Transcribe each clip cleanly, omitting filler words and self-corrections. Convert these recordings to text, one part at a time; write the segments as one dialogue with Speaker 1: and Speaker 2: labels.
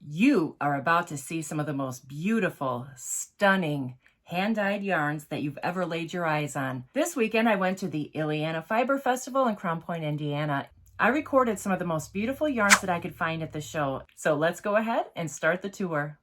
Speaker 1: You are about to see some of the most beautiful, stunning, hand-dyed yarns that you've ever laid your eyes on. This weekend, I went to the Illiana Fiber Festival in Crown Point, Indiana. I recorded some of the most beautiful yarns that I could find at the show. So let's go ahead and start the tour.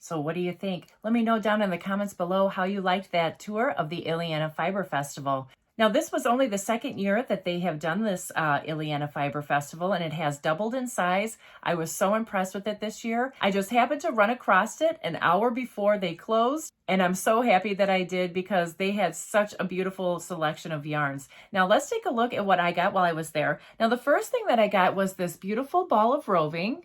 Speaker 1: So what do you think? Let me know down in the comments below how you liked that tour of the Illiana Fiber Festival. Now, this was only the second year that they have done this Illiana Fiber Festival, and it has doubled in size. I was so impressed with it this year. I just happened to run across it an hour before they closed, and I'm so happy that I did because they had such a beautiful selection of yarns. Now, let's take a look at what I got while I was there. Now, the first thing that I got was this beautiful ball of roving.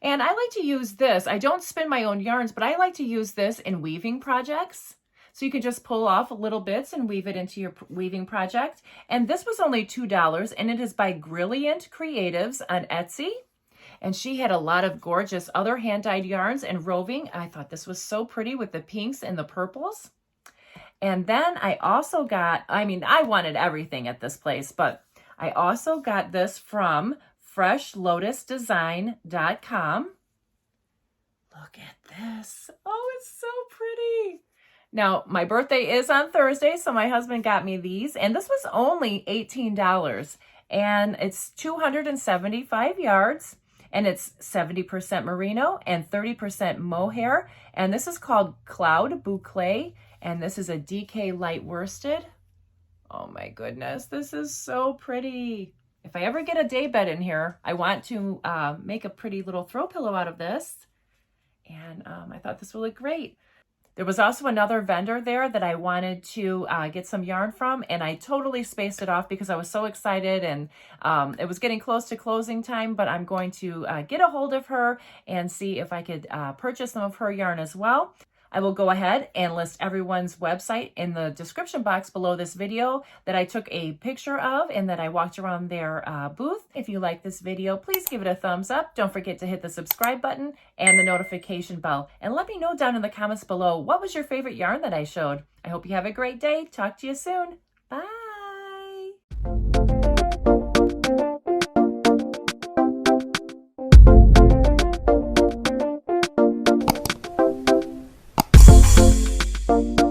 Speaker 1: And I like to use this. I don't spin my own yarns, but I like to use this in weaving projects. So you can just pull off little bits and weave it into your weaving project. And this was only $2, and it is by Brilliant Creatives on Etsy. And she had a lot of gorgeous other hand-dyed yarns and roving. I thought this was so pretty with the pinks and the purples. And then I also got, I wanted everything at this place, but I also got this from freshlotusdesign.com. Look at this. Oh, it's so pretty. Now, my birthday is on Thursday, so my husband got me these, and this was only $18, and it's 275 yards, and it's 70% merino and 30% mohair, and this is called Cloud Boucle, and this is a DK light worsted. Oh my goodness, this is so pretty. If I ever get a day bed in here, I want to make a pretty little throw pillow out of this, and I thought this would look great. There was also another vendor there that I wanted to get some yarn from, and I totally spaced it off because I was so excited, and it was getting close to closing time, but I'm going to get a hold of her and see if I could purchase some of her yarn as well. I will go ahead and list everyone's website in the description box below this video that I took a picture of and that I walked around their booth. If you like this video, please give it a thumbs up. Don't forget to hit the subscribe button and the notification bell. And let me know down in the comments below, what was your favorite yarn that I showed? I hope you have a great day. Talk to you soon. Bye. Thank you.